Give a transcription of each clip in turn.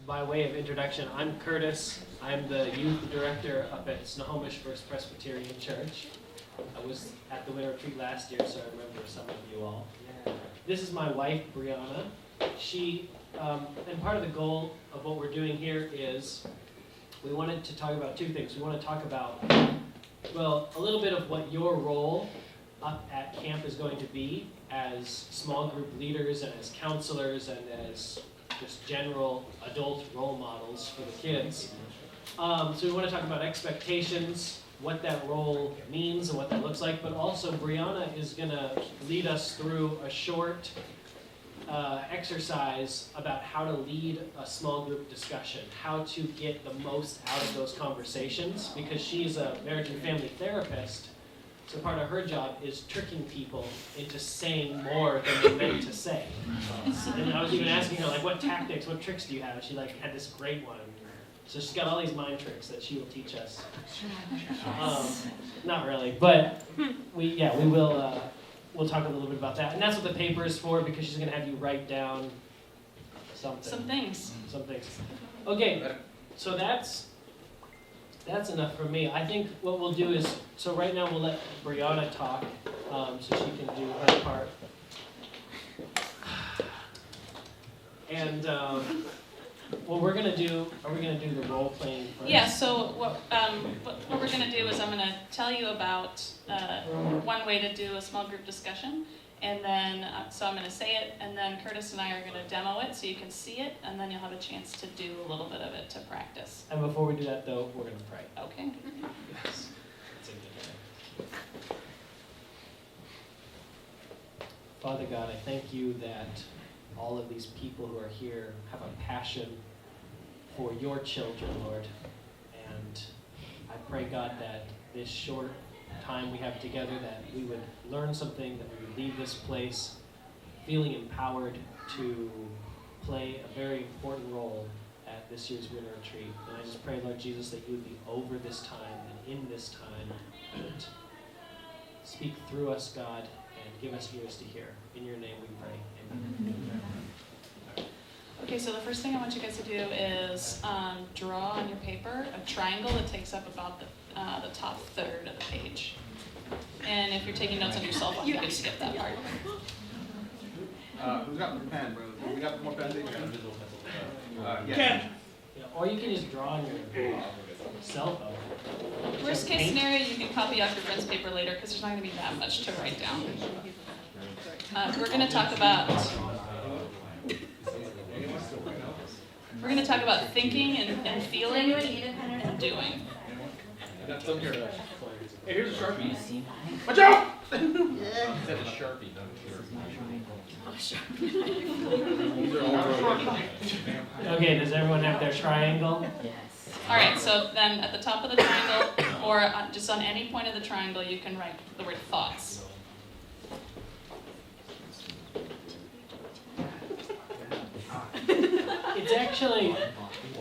by way of introduction, I'm Curtis. I'm the youth director up at Snohomish First Presbyterian Church. I was at the winter retreat last year, so I remember some of you all. This is my wife, Brianna. And part of the goal of what we're doing here is we wanted to talk about two things. We want to talk about, well, a little bit of what your role up at camp is going to be as small group leaders and as counselors and as just general adult role models for the kids. So we want to talk about expectations, what that role means and what that looks like, but also Brianna is going to lead us through a short exercise about how to lead a small group discussion, how to get the most out of those conversations, because she's a marriage and family therapist. So part of her job is tricking people into saying more than they meant to say. And I was even asking her, like, what tactics, what tricks do you have? She had this great one. So she's got all these mind tricks that she will teach us. Not really, but we'll talk a little bit about that. And that's what the paper is for, because she's going to have you write down something. Some things. Okay, so that's enough for me. I think what we'll do is, so right now we'll let Brianna talk, so she can do her part. And what we're gonna do, are we gonna do the role playing first? Yeah, so what we're gonna do is I'm gonna tell you about one way to do a small group discussion. And then, so I'm going to say it, and then Curtis and I are going to demo it so you can see it, and then you'll have a chance to do a little bit of it to practice. And before we do that, though, we're going to pray. Okay. Yes. Father God, I thank you that all of these people who are here have a passion for your children, Lord. And I pray, God, that this short time we have together, that we would learn something, that we would leave this place feeling empowered to play a very important role at this year's winter retreat. And I just pray, Lord Jesus, that you would be over this time and in this time and speak through us, God, and give us ears to hear. In your name we pray. Amen. Okay, so the first thing I want you guys to do is draw on your paper a triangle that takes up about the top third of the page. And if you're taking notes on your cell phone, you can skip that part. Who's got the pen? We got more pens? Yeah. Or you can just draw on your cell phone. Worst case scenario, you can copy off your friend's paper later because there's not going to be that much to write down. We're going to talk about thinking and feeling and doing. Hey, here's a Sharpie. Watch out! Said a Sharpie, not a Sharpie. Okay, does everyone have their triangle? Yes. All right, so then at the top of the triangle, or just on any point of the triangle, you can write the word thoughts. It's actually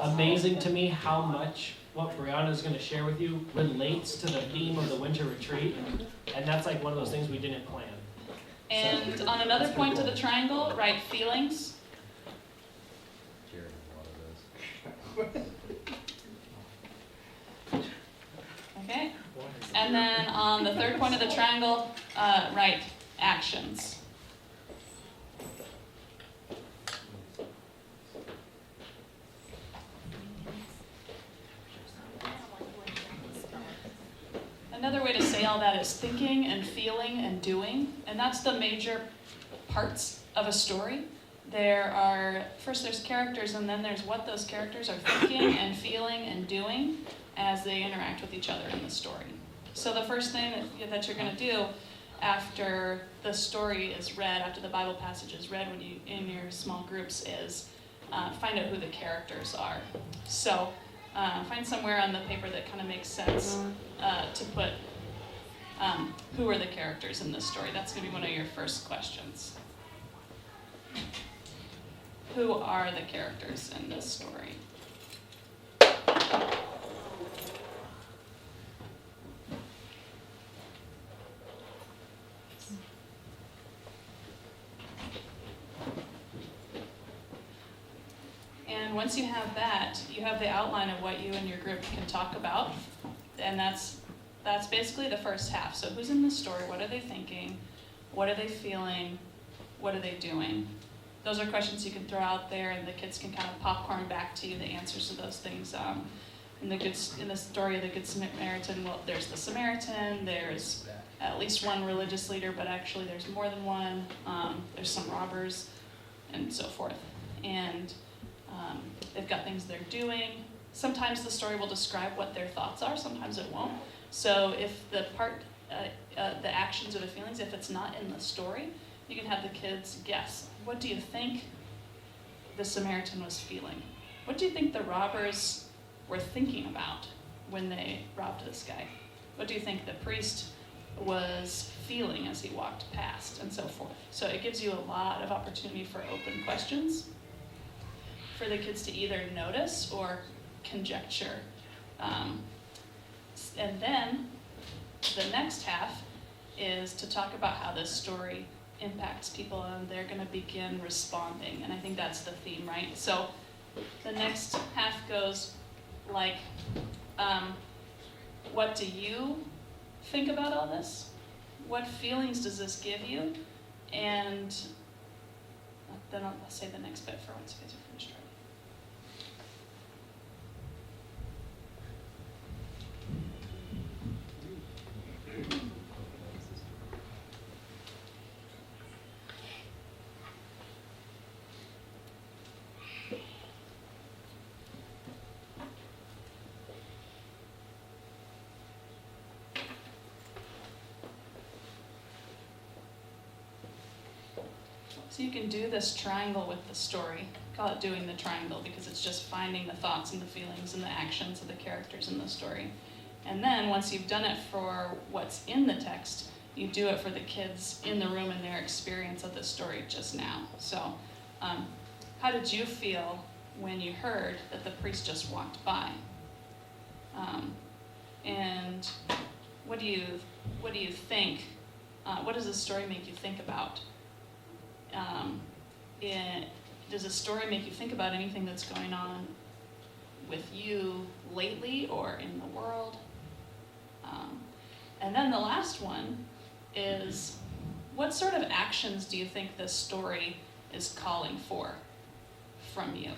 amazing to me how much what Brianna is going to share with you relates to the theme of the winter retreat, and that's like one of those things we didn't plan. And on another point of the triangle, write feelings. Okay. And then on the third point of the triangle, write actions. Another way to say all that is thinking and feeling and doing, and that's the major parts of a story. First there's characters, and then there's what those characters are thinking and feeling and doing as they interact with each other in the story. So the first thing that you're going to do after the story is read, after the Bible passage is read when you in your small groups, is find out who the characters are. So find somewhere on the paper that kind of makes sense to put who are the characters in this story. That's going to be one of your first questions. Who are the characters in this story? then once you have that, you have the outline of what you and your group can talk about. And that's basically the first half. So who's in the story? What are they thinking? What are they feeling? What are they doing? Those are questions you can throw out there, and the kids can kind of popcorn back to you the answers to those things. In the story of the Good Samaritan, well, there's the Samaritan, there's at least one religious leader, but actually there's more than one. There's some robbers, and so forth. And they've got things they're doing. Sometimes the story will describe what their thoughts are, sometimes it won't. So if the actions or the feelings, if it's not in the story, you can have the kids guess. What do you think the Samaritan was feeling? What do you think the robbers were thinking about when they robbed this guy? What do you think the priest was feeling as he walked past, and so forth? So it gives you a lot of opportunity for open questions for the kids to either notice or conjecture. And then the next half is to talk about how this story impacts people, and they're going to begin responding. And I think that's the theme, right? So the next half goes like, what do you think about all this? What feelings does this give you? And then I'll say the next bit for once you guys are finished. So you can do this triangle with the story. Call it doing the triangle because it's just finding the thoughts and the feelings and the actions of the characters in the story. And then once you've done it for what's in the text, you do it for the kids in the room and their experience of the story just now. So how did you feel when you heard that the priest just walked by? And what do you think? What does the story make you think about? Does a story make you think about anything that's going on with you lately or in the world? And then the last one is, what sort of actions do you think this story is calling for from you?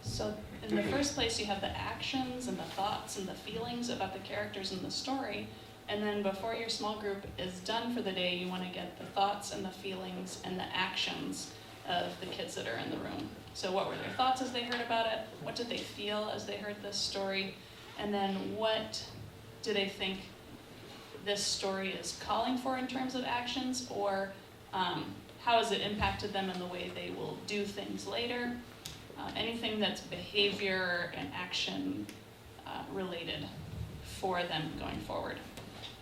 So in the first place, you have the actions and the thoughts and the feelings about the characters in the story. And then before your small group is done for the day, you want to get the thoughts and the feelings and the actions of the kids that are in the room. So what were their thoughts as they heard about it? What did they feel as they heard this story? And then what do they think this story is calling for in terms of actions? Or how has it impacted them in the way they will do things later? Anything that's behavior and action related for them going forward.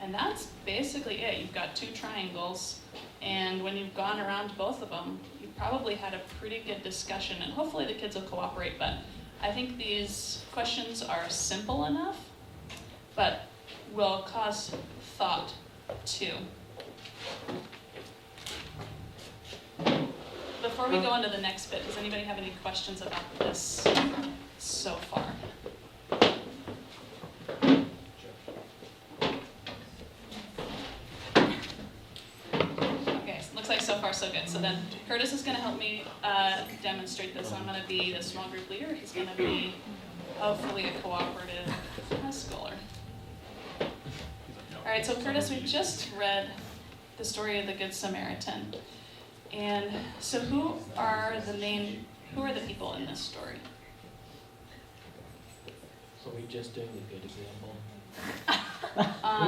And that's basically it. You've got two triangles, and when you've gone around both of them, you've probably had a pretty good discussion, and hopefully the kids will cooperate, but I think these questions are simple enough, but will cause thought too. Before we go on to the next bit, does anybody have any questions about this so far? Okay, so looks like so far so good. So then Curtis is going to help me demonstrate this. I'm going to be the small group leader. He's going to be hopefully a cooperative schooler. All right, so Curtis, we just read the story of the Good Samaritan. And so who are the people in this story? So we just doing the good example.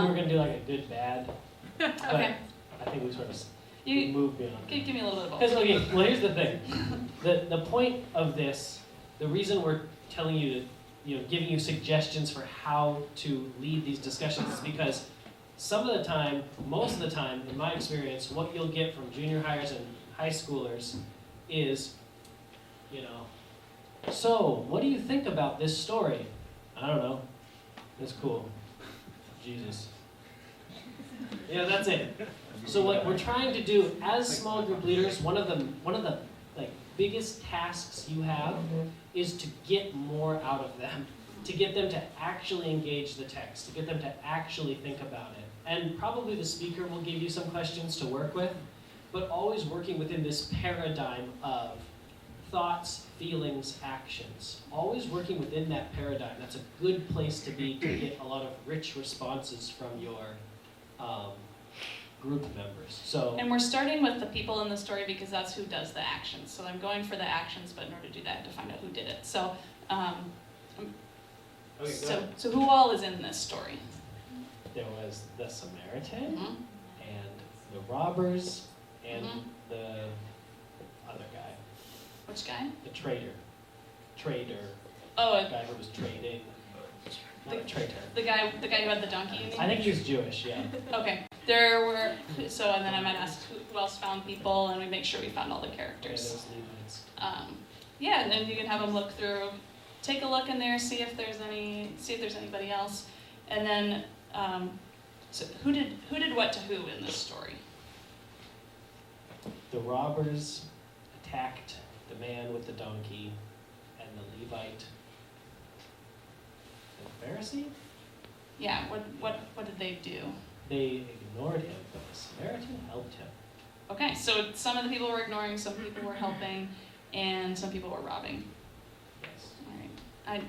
We were gonna do like a good bad, but Okay. I think we sort of You moved beyond. give me a little bit of both. Because okay, well here's the thing. The point of this, the reason we're telling you to, giving you suggestions for how to lead these discussions is because some of the time, most of the time, in my experience, what you'll get from junior hires and high schoolers is, you know, so what do you think about this story? I don't know. It's cool. Jesus. Yeah, that's it. So what we're trying to do as small group leaders, one of the like biggest tasks you have is to get more out of them, to get them to actually engage the text, to get them to actually think about it. And probably the speaker will give you some questions to work with, but always working within this paradigm of thoughts, feelings, actions. Always working within that paradigm. That's a good place to be to get a lot of rich responses from your group members. So, And we're starting with the people in the story because that's who does the actions. So I'm going for the actions, but in order to do that, I have to find out who did it. So, okay, go ahead. so who all is in this story? There was the Samaritan, Mhm. and the robbers, and Mhm. the other guy, Which guy? the trader. Oh, The guy who was trading. Not a traitor. the guy who had the donkey. You mean? I think he was Jewish, yeah. Okay. There were and then I might ask who else found people, and we make sure we found all the Yeah, characters. those Levites. Yeah, and then you can have them look through, take a look in there, see if there's anybody else, and then so who did what to who in this story? The robbers attacked the man with the donkey, and the Levite, the Pharisee. Yeah, what did they do? They ignored him, but the Samaritan helped him. Okay, so some of the people were ignoring, some people were helping, and some people were robbing. Yes. All right.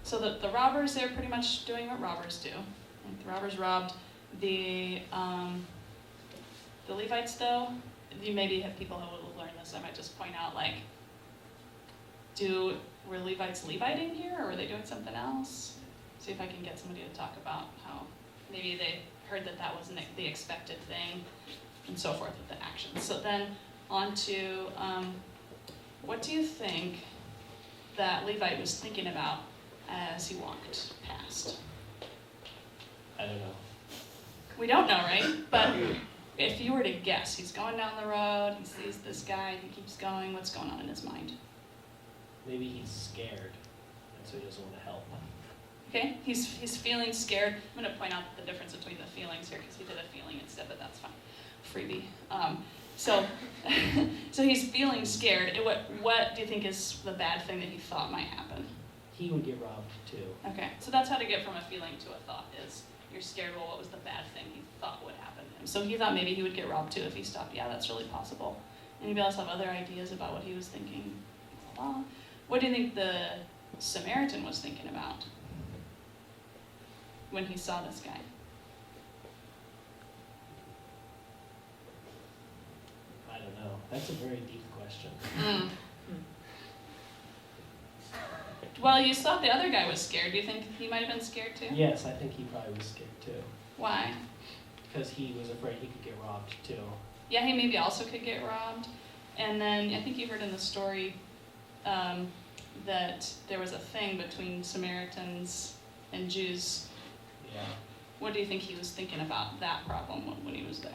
So the robbers, they're pretty much doing what robbers do. Like, the robbers robbed. The Levites, though, you maybe have people who will learn this. I might just point out, like, were Levites Leviting here, or were they doing something else? See if I can get somebody to talk about how maybe they heard that was the expected thing, and so forth with the actions. So then on to, what do you think that Levite was thinking about as he walked past? I don't know. We don't know, right? But if you were to guess, he's going down the road, he sees this guy, he keeps going, what's going on in his mind? Maybe he's scared, and so he doesn't want to help. Okay, he's feeling scared. I'm going to point out the difference between the feelings here because he did a feeling instead, but that's fine. Freebie. So he's feeling scared. What do you think is the bad thing that he thought might happen? He would get robbed too. Okay, so that's how to get from a feeling to a thought is you're scared, well, what was the bad thing he thought would happen to him? So he thought maybe he would get robbed too if he stopped. Yeah, that's really possible. Anybody else have other ideas about what he was thinking? Well, what do you think the Samaritan was thinking about when he saw this guy? I don't know. That's a very deep question. Well, you thought the other guy was scared. Do you think he might have been scared too? Yes, I think he probably was scared too. Why? Because he was afraid he could get robbed too. Yeah, he maybe also could get robbed. And then I think you heard in the story that there was a thing between Samaritans and Jews. Yeah. What do you think he was thinking about that problem when he was there?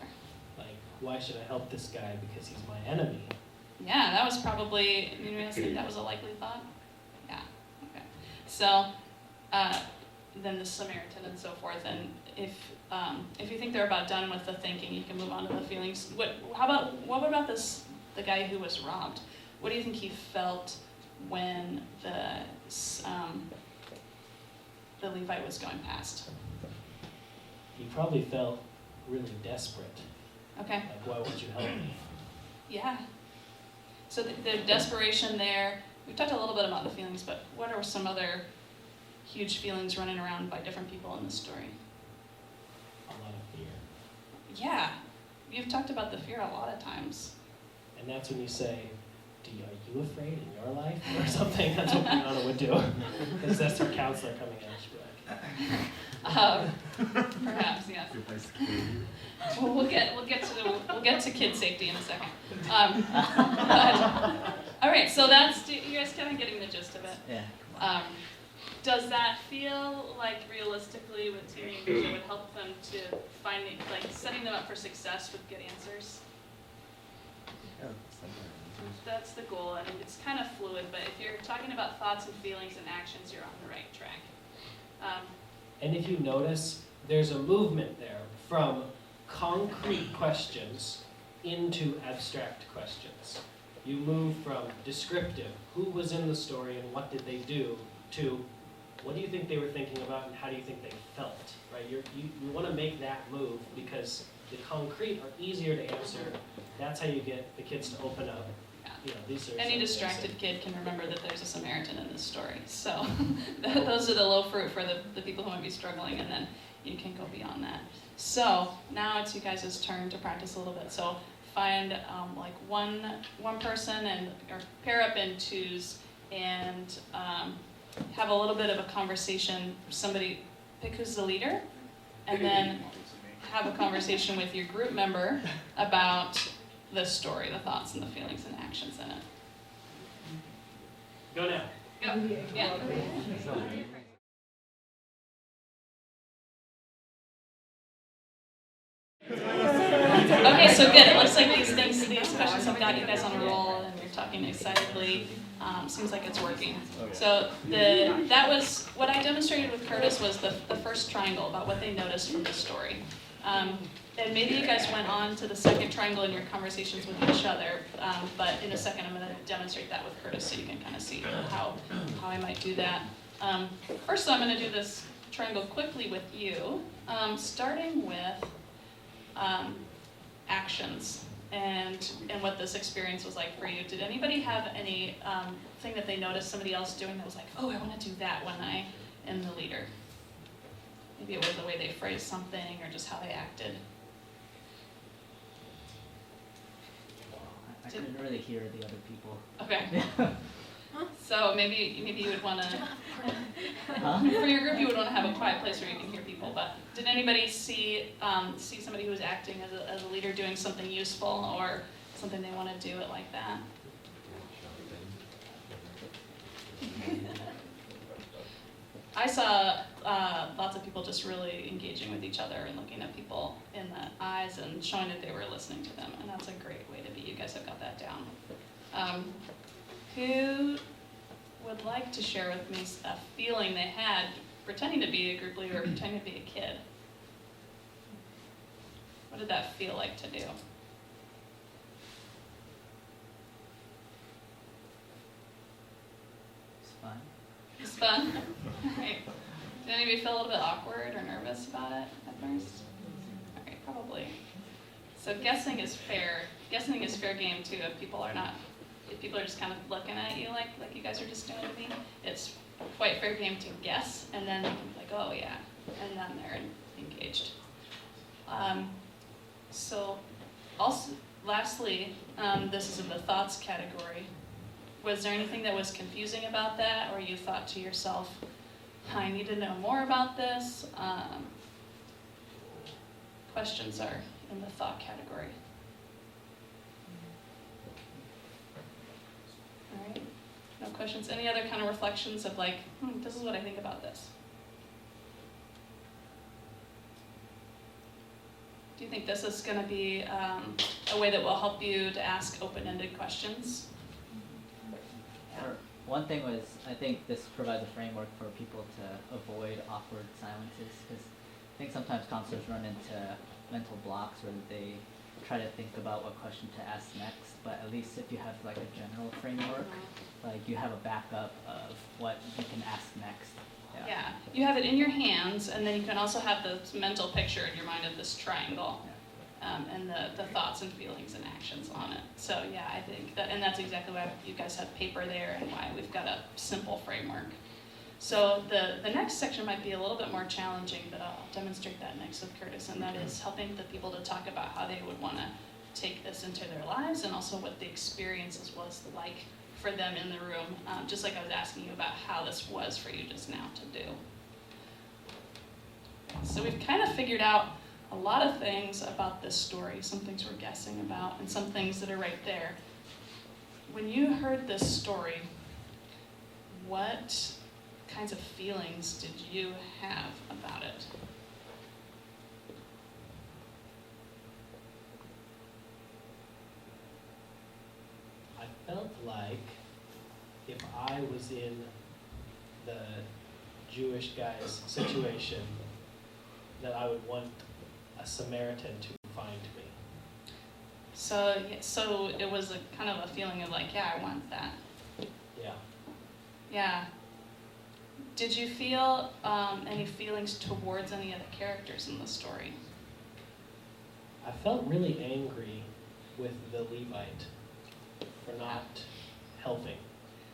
Like, why should I help this guy because he's my enemy? Yeah, that was probably, you guys think that was a likely thought? Yeah, okay. So, then the Samaritan and so forth, and if you think they're about done with the thinking, you can move on to the feelings. What about the guy who was robbed? What do you think he felt when the Levite was going past? He probably felt really desperate. Okay. Like, why won't you help me? Yeah. So the desperation there, we talked a little bit about the feelings, but what are some other huge feelings running around by different people in the story? A lot of fear. Yeah. You've talked about the fear a lot of times. And that's when you say, are you afraid in your life? Or something. That's what Brianna would do. Because that's her counselor coming out. She'd be like, Perhaps, yes. Well, we'll get to kid safety in a second. All right, so you guys kind of getting the gist of it. Yeah. does that feel like realistically with teenagers it would help them to finding, like setting them up for success with good answers? That's the goal. I mean, it's kind of fluid, but if you're talking about thoughts and feelings and actions, you're on the right track. And if you notice, there's a movement there from concrete questions into abstract questions. You move from descriptive, who was in the story and what did they do, to what do you think they were thinking about and how do you think they felt, right? You want to make that move because the concrete are easier to answer. That's how you get the kids to open up. You know, these are Any distracted kid can remember that there's a Samaritan in this story. So those are the low fruit for the people who might be struggling, and then you can go beyond that. So now it's you guys' turn to practice a little bit. So find like one person and or pair up in twos and have a little bit of a conversation. Somebody pick who's the leader, and then have a conversation with your group member about the story, the thoughts and the feelings and actions in it. Go now. Go. Yeah. Okay, so good. It looks like these questions have got you guys on a roll, and you're talking excitedly. Seems like it's working. So that was what I demonstrated with Curtis was the first triangle about what they noticed from the story. And maybe you guys went on to the second triangle in your conversations with each other, but in a second I'm going to demonstrate that with Curtis so you can kind of see how I might do that. First, I'm going to do this triangle quickly with you, starting with actions and what this experience was like for you. Did anybody have any thing that they noticed somebody else doing that was like, oh, I want to do that when I am the leader? Maybe it was the way they phrased something or just how they acted. I couldn't really hear the other people. Okay. So maybe you would want to, Huh? for your group, you would want to have a quiet place where you can hear people. But did anybody see somebody who was acting as a leader doing something useful or something they want to do it like that? I saw lots of people just really engaging with each other and looking at people in the eyes and showing that they were listening to them, and that's a great way to be. You guys have got that down. Who would like to share with me a feeling they had pretending to be a group leader or pretending to be a kid? What did that feel like to do? It's fun. It's fun. Right. Did anybody feel a little bit awkward or nervous about it at first? All right, probably. So guessing is fair. Guessing is fair game too. If people are just kind of looking at you like you guys are just doing to me, it's quite fair game to guess, and then they can be like, oh yeah, and then they're engaged. So also, lastly, this is in the thoughts category. Was there anything that was confusing about that, or you thought to yourself, I need to know more about this? Questions are in the thought category. All right, no questions. Any other kind of reflections of like, this is what I think about this? Do you think this is going to be a way that will help you to ask open-ended questions? Or one thing was, I think this provides a framework for people to avoid awkward silences, because I think sometimes counselors run into mental blocks where they try to think about what question to ask next, but at least if you have like a general framework, like you have a backup of what you can ask next. Yeah, you have it in your hands, and then you can also have the mental picture in your mind of this triangle, and the thoughts and feelings and actions on it. So yeah, I think that, and that's exactly why you guys have paper there and why we've got a simple framework. So the next section might be a little bit more challenging, but I'll demonstrate that next with Curtis, and that is helping the people to talk about how they would want to take this into their lives, and also what the experiences was like for them in the room, just like I was asking you about how this was for you just now to do. So we've kind of figured out a lot of things about this story, some things we're guessing about, and some things that are right there. When you heard this story, what kinds of feelings did you have about it? I felt like if I was in the Jewish guy's situation, that I would want a Samaritan to find me. So, so it was a kind of a feeling of like, yeah, I want that. Yeah. Yeah. Did you feel any feelings towards any of the characters in the story? I felt really angry with the Levite for not helping,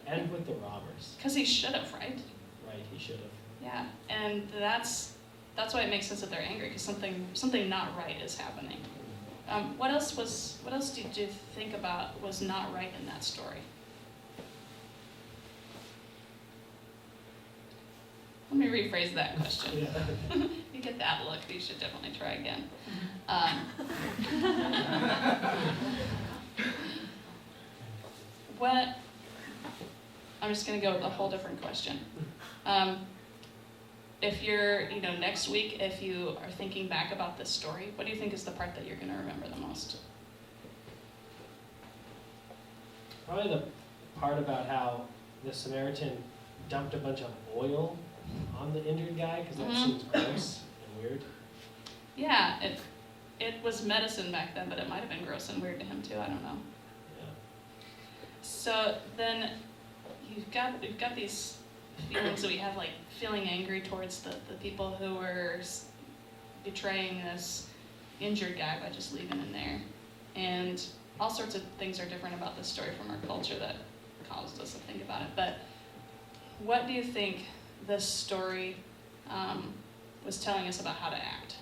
and with the robbers. Because he should have, right? Right, he should have. Yeah, and that's why it makes sense that they're angry, because something not right is happening. What else did you think about was not right in that story? Let me rephrase that question. Yeah. You get that look, you should definitely try again. What? I'm just gonna go with a whole different question. If you're, next week, if you are thinking back about this story, what do you think is the part that you're gonna remember the most? Probably the part about how the Samaritan dumped a bunch of oil on the injured guy, because that Mhm. seems gross and weird. Yeah, it was medicine back then, but it might have been gross and weird to him too. I don't know. Yeah. So then we've got these feelings that we have, like feeling angry towards the people who were betraying this injured guy by just leaving him there. And all sorts of things are different about this story from our culture that caused us to think about it. But what do you think this story was telling us about how to act?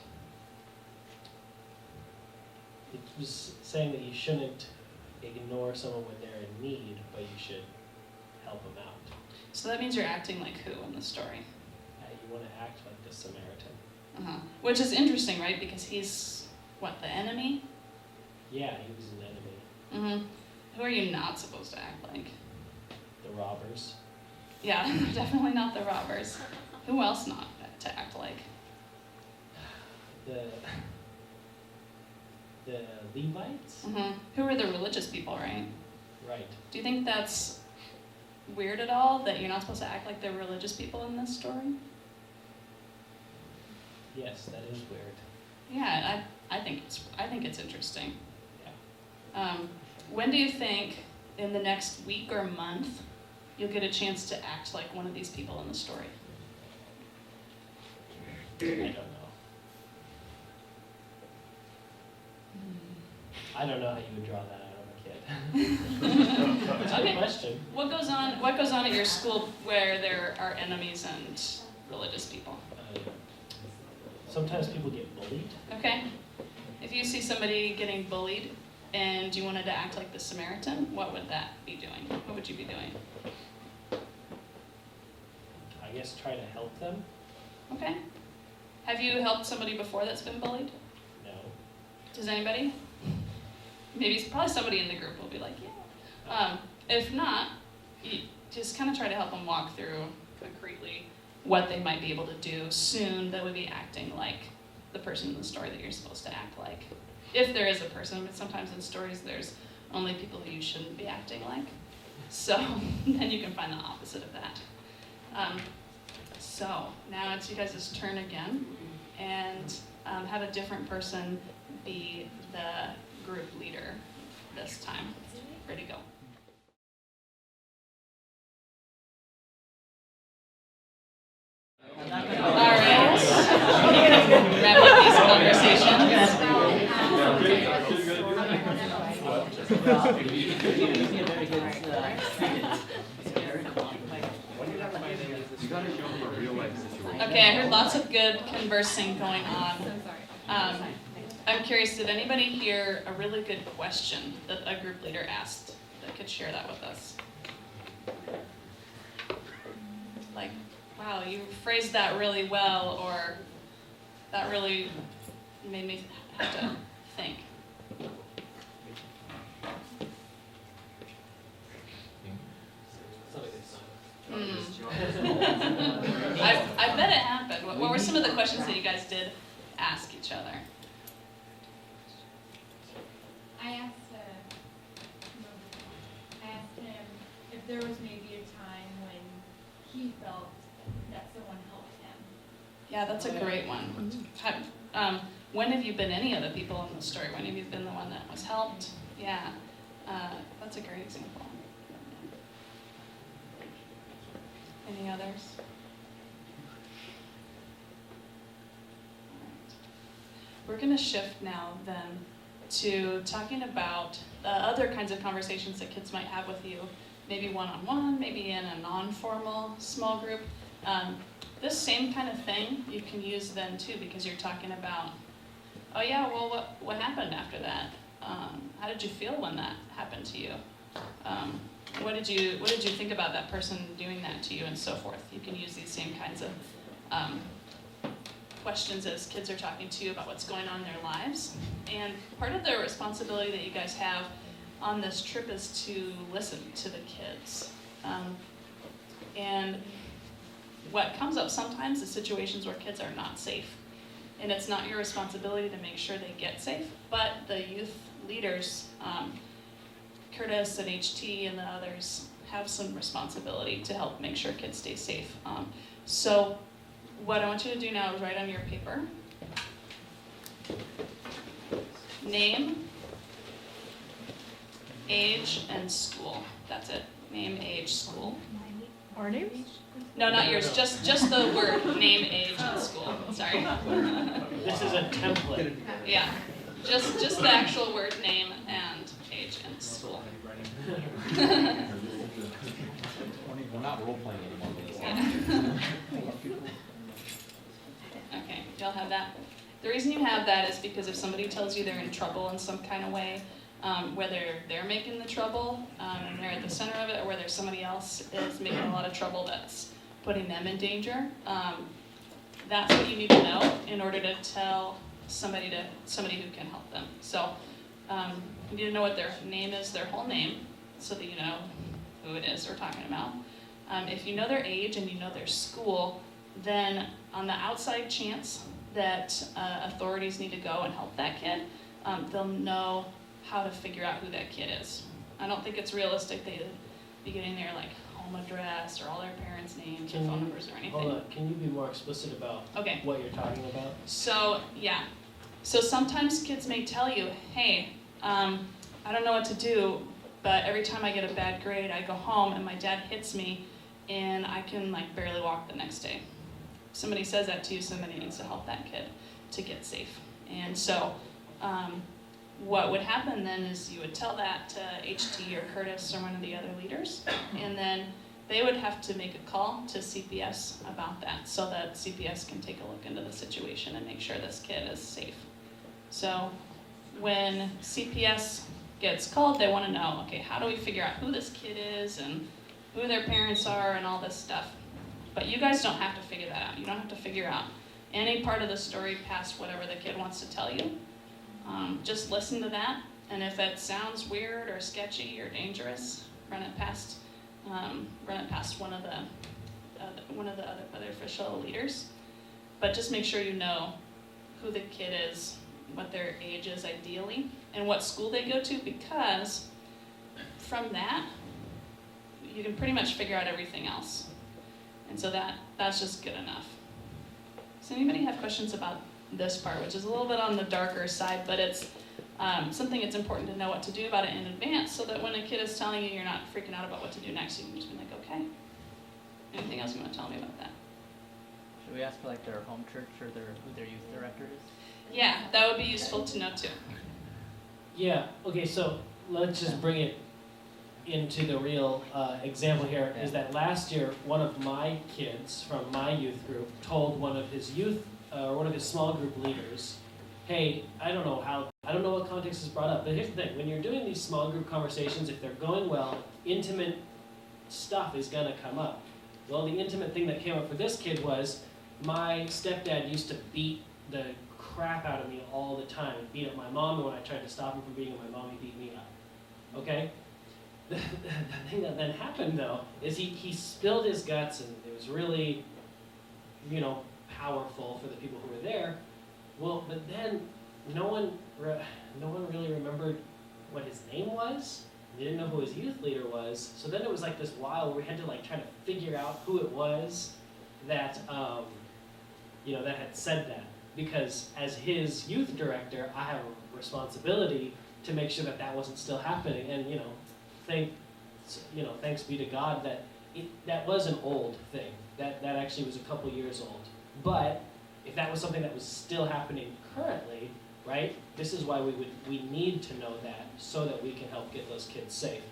It was saying that you shouldn't ignore someone when they're in need, but you should help them out. So that means you're acting like who in the story? You want to act like the Samaritan. Which is interesting, right? Because he's, what, the enemy? Yeah, he was an enemy. Who are you not supposed to act like? The robbers. Yeah, definitely not the robbers. Who else not to act like? The Levites? Who are the religious people, right? Right. Do you think that's weird at all, that you're not supposed to act like the religious people in this story? Yes, that is weird. Yeah, I think it's interesting. Yeah. When do you think in the next week or month you'll get a chance to act like one of these people in the story? I don't know. I don't know how you would draw that out of a kid. That's a good Okay. question. What goes on at your school where there are enemies and religious people? Sometimes people get bullied. Okay. If you see somebody getting bullied and you wanted to act like the Samaritan, what would that be doing? What would you be doing? I guess try to help them. Okay. Have you helped somebody before that's been bullied? No. Does anybody? Maybe it's probably somebody in the group will be like, yeah. If not, you just kind of try to help them walk through concretely what they might be able to do soon that would be acting like the person in the story that you're supposed to act like. If there is a person, but sometimes in stories there's only people who you shouldn't be acting like. So then you can find the opposite of that. So now it's you guys' turn again, and have a different person be the group leader this time. Ready to go. All right. Wrap up these conversations. Okay, I heard lots of good conversing going on. I'm curious, did anybody hear a really good question that a group leader asked that could share that with us? Like, wow, you phrased that really well, or that really made me have to think. I bet it happened. What were some of the questions that you guys did ask each other? I asked him if there was maybe a time when he felt that someone helped him. Yeah, that's a great one. When have you been any of the people in the story? When have you been the one that was helped? Yeah, that's a great example. Any others? We're going to shift now then to talking about other kinds of conversations that kids might have with you, maybe one-on-one, maybe in a non-formal small group. This same kind of thing you can use then too, because you're talking about, oh yeah, well what happened after that? How did you feel when that happened to you? What did you think about that person doing that to you, and so forth? You can use these same kinds of questions as kids are talking to you about what's going on in their lives. And part of the responsibility that you guys have on this trip is to listen to the kids. And what comes up sometimes is situations where kids are not safe. And it's not your responsibility to make sure they get safe, but the youth leaders, Curtis and HT and the others, have some responsibility to help make sure kids stay safe. So what I want you to do now is write on your paper, name, age, and school. That's it. Name, age, school. Our names? No, not yours. Just the word name, age, and school. Sorry. This is a template. Yeah. Just the actual word name and age and school. We're not role playing anymore. Okay, y'all have that? The reason you have that is because if somebody tells you they're in trouble in some kind of way, whether they're making the trouble and they're at the center of it, or whether somebody else is making a lot of trouble that's putting them in danger, that's what you need to know in order to tell somebody who can help them. So you need to know what their name is, their whole name, so that you know who it is we're talking about. If you know their age and you know their school, then on the outside chance that authorities need to go and help that kid, they'll know how to figure out who that kid is. I don't think it's realistic they'd be getting their home address or all their parents' names or phone numbers or anything. Hold on, can you be more explicit about Okay. what you're talking about? So, yeah. So sometimes kids may tell you, hey, I don't know what to do, but every time I get a bad grade, I go home and my dad hits me and I can barely walk the next day. Somebody says that to you, somebody needs to help that kid to get safe. And so what would happen then is you would tell that to HT or Curtis or one of the other leaders, and then they would have to make a call to CPS about that so that CPS can take a look into the situation and make sure this kid is safe. So when CPS gets called, they want to know, okay, how do we figure out who this kid is and who their parents are and all this stuff. But you guys don't have to figure that out. You don't have to figure out any part of the story past whatever the kid wants to tell you. Just listen to that, and if it sounds weird or sketchy or dangerous, run it past one of the other official leaders. But just make sure you know who the kid is, what their age is ideally, and what school they go to, because from that you can pretty much figure out everything else. And so that's just good enough. Does anybody have questions about this part, which is a little bit on the darker side, but it's something it's important to know what to do about it in advance, so that when a kid is telling you, you're not freaking out about what to do next. You can just be like, okay. Anything else you want to tell me about that? Should we ask for their home church or who their youth director is? Yeah, that would be useful to know too. Yeah, okay, so let's just bring it into the real example here, is that last year, one of my kids from my youth group told one of his one of his small group leaders, hey, I don't know what context is brought up, but here's the thing, when you're doing these small group conversations, if they're going well, intimate stuff is gonna come up. Well, the intimate thing that came up for this kid was, my stepdad used to beat the crap out of me all the time, beat up my mom, and when I tried to stop him from beating up my mom, he beat me up, okay? the thing that then happened though is he spilled his guts, and it was really, you know, powerful for the people who were there. Well, but then no one really remembered what his name was. They didn't know who his youth leader was. So then it was like this while where we had to like try to figure out who it was that you know, that had said that. Because as his youth director, I have a responsibility to make sure that that wasn't still happening. And you know, thanks be to God that that was an old thing. That actually was a couple years old. But if that was something that was still happening currently, right? This is why we need to know that so that we can help get those kids safe.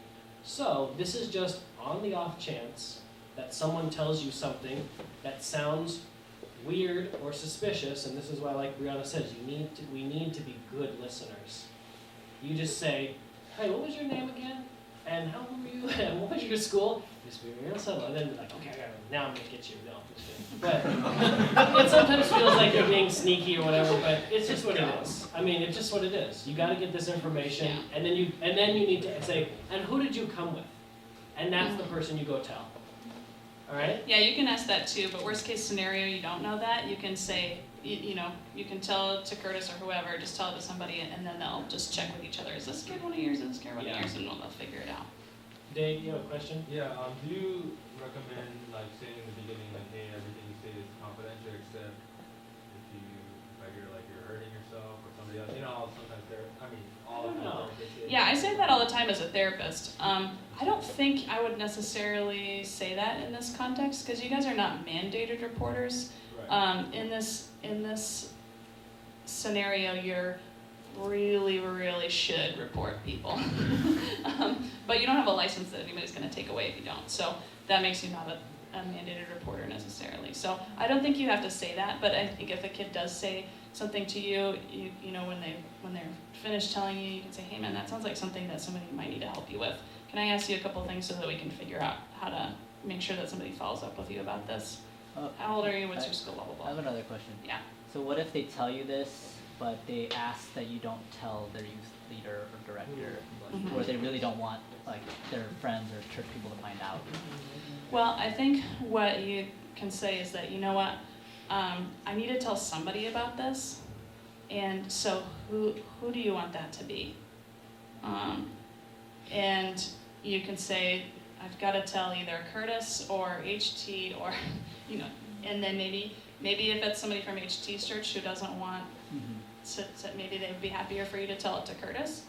So this is just on the off chance that someone tells you something that sounds weird or suspicious, and this is why, like Brianna says, we need to be good listeners. You just say, hey, what was your name again? And how old were you? And what was your school? Just be real subtle, and then be like, okay, now I'm gonna get you. No, I'm just kidding. But it sometimes feels like you're being sneaky or whatever, but it's just what it is. I mean, it's just what it is. You gotta get this information, and then you need to say, and who did you come with? And that's the person you go tell. All right? Yeah, you can ask that too, but worst case scenario, you don't know that, you can say, you know, you can tell it to Curtis or whoever, just tell it to somebody, and then they'll just check with each other. Is this kid one of yours? Is this kid one of yours? And they'll figure it out. Dave, you have a question? Yeah, do you recommend like saying in the beginning like, hey, everything you say is confidential except if you're like you're hurting yourself or somebody else, you know, sometimes all I don't know. Yeah, I say that all the time as a therapist. I don't think I would necessarily say that in this context, because you guys are not mandated reporters. Right. In this scenario, you're really should report people. But you don't have a license that anybody's going to take away if you don't. So that makes you not a mandated reporter necessarily. So I don't think you have to say that, but I think if a kid does say something to you, you know, when they're finished telling you, you can say, hey man, that sounds like something that somebody might need to help you with. Can I ask you a couple things so that we can figure out how to make sure that somebody follows up with you about this? How old are you? What's your school? Blah, blah, blah. I have another question. Yeah. So what if they tell you this, but they ask that you don't tell their youth leader or director, Mhm. or they really don't want like their friends or church people to find out? Well, I think what you can say is that, you know what, I need to tell somebody about this, and so who do you want that to be? And you can say, I've got to tell either Curtis or HT or, you know, and then maybe if it's somebody from HT's church who doesn't want, so maybe they would be happier for you to tell it to Curtis.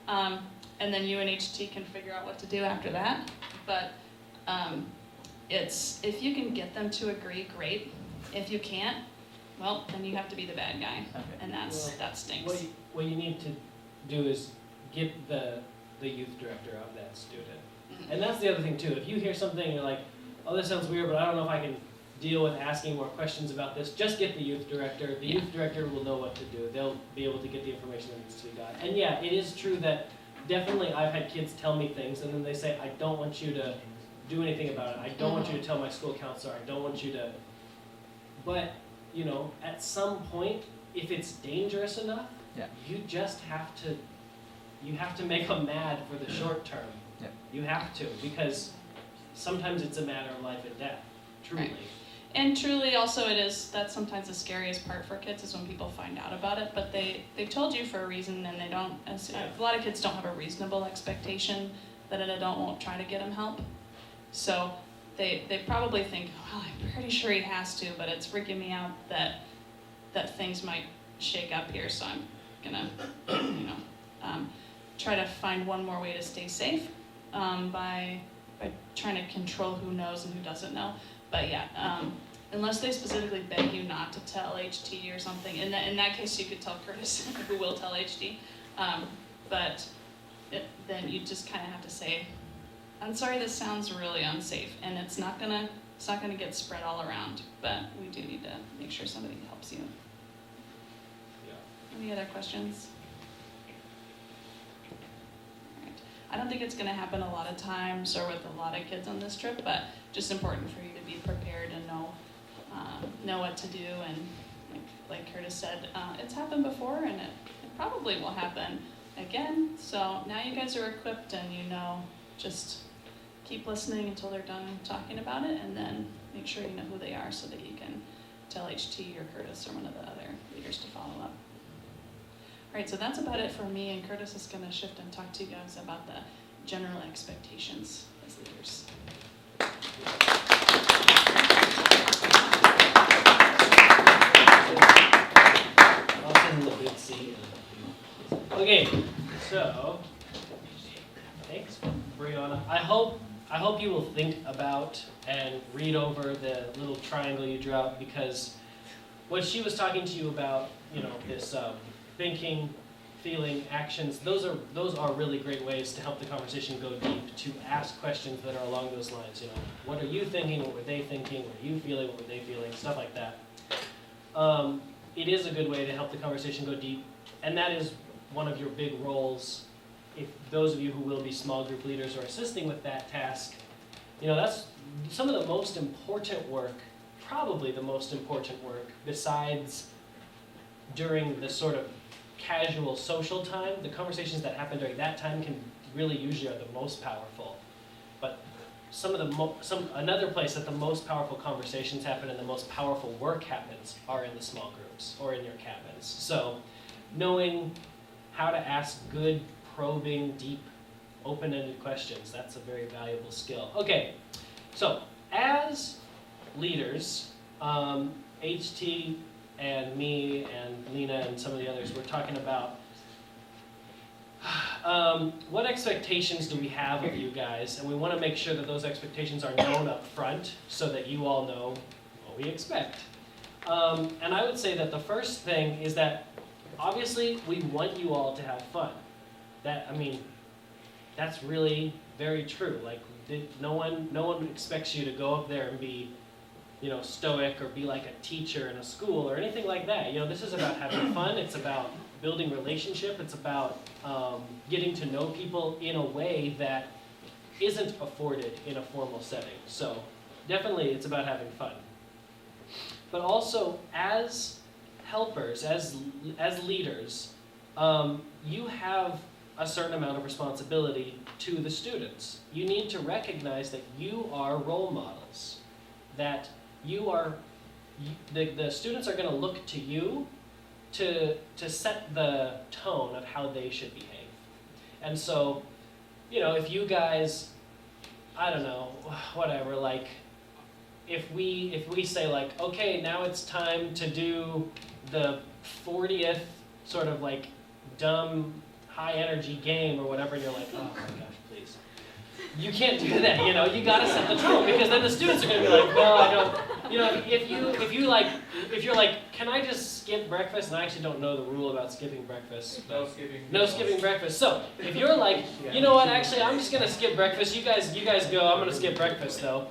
And then you and HT can figure out what to do after that. But it's, if you can get them to agree, great. If you can't, well, then you have to be the bad guy. Okay. And that stinks. What you need to do is get the youth director of that student. And that's the other thing too. If you hear something and you're like, oh, this sounds weird, but I don't know if I can deal with asking more questions about this, just get the youth director. The youth director will know what to do. They'll be able to get the information that needs to be got. And yeah, it is true that definitely I've had kids tell me things and then they say, I don't want you to do anything about it. I don't want you to tell my school counselor. I don't want you to. But, you know, at some point, if it's dangerous enough, you just have to make them mad for the short term. Yep. You have to, because sometimes it's a matter of life and death, truly. Right. And truly also that's sometimes the scariest part for kids is when people find out about it, but they've told you for a reason, and they don't, a lot of kids don't have a reasonable expectation that an adult won't try to get them help. So they probably think, well, I'm pretty sure he has to, but it's freaking me out that things might shake up here, so I'm gonna, try to find one more way to stay safe, by trying to control who knows and who doesn't know. But yeah, unless they specifically beg you not to tell HT or something, in that case you could tell Curtis, who will tell HT. Then you just kind of have to say, I'm sorry, this sounds really unsafe, and it's not gonna get spread all around. But we do need to make sure somebody helps you. Yeah. Any other questions? I don't think it's going to happen a lot of times or with a lot of kids on this trip, but just important for you to be prepared and know what to do. And like Curtis said, it's happened before, and it probably will happen again. So now you guys are equipped, and you know just keep listening until they're done talking about it, and then make sure you know who they are so that you can tell HT or Curtis or one of the other leaders to follow up. All right, so that's about it for me, and Curtis is going to shift and talk to you guys about the general expectations as leaders. I'll sit in the good seat. Okay, so thanks, Brianna. I hope you will think about and read over the little triangle you drew out, because what she was talking to you about, this thinking, feeling, actions, those are really great ways to help the conversation go deep, to ask questions that are along those lines. What are you thinking? What were they thinking? What are you feeling? What were they feeling? Stuff like that. It is a good way to help the conversation go deep, and that is one of your big roles. If those of you who will be small group leaders are assisting with that task, that's some of the most important work, probably the most important work, besides during the sort of casual social time. The conversations that happen during that time can really usually are the most powerful. But another place that the most powerful conversations happen and the most powerful work happens are in the small groups or in your cabins. So knowing how to ask good, probing, deep, open-ended questions, that's a very valuable skill. Okay, so as leaders, HT and me and Lena and some of the others were talking about what expectations do we have of you guys, and we want to make sure that those expectations are known up front so that you all know what we expect. And I would say that the first thing is that obviously we want you all to have fun. That's really very true. Like, no one expects you to go up there and be stoic or be like a teacher in a school or anything like that. This is about having fun. It's about building relationship. It's about getting to know people in a way that isn't afforded in a formal setting. So definitely it's about having fun. But also as helpers, as leaders, you have a certain amount of responsibility to the students. You need to recognize that you are role models, that the students are going to look to you to set the tone of how they should behave. And so, if you guys, I don't know, whatever, like, if we say like, okay, now it's time to do the 40th sort of like dumb high energy game or whatever, and you're like, oh my gosh, please. You can't do that, you gotta set the tone, because then the students are gonna be like, no, I don't, if you're like, can I just skip breakfast? And I actually don't know the rule about skipping breakfast. No skipping breakfast. So, if you're like, you know what, actually, I'm just gonna skip breakfast, you guys go, I'm gonna skip breakfast though.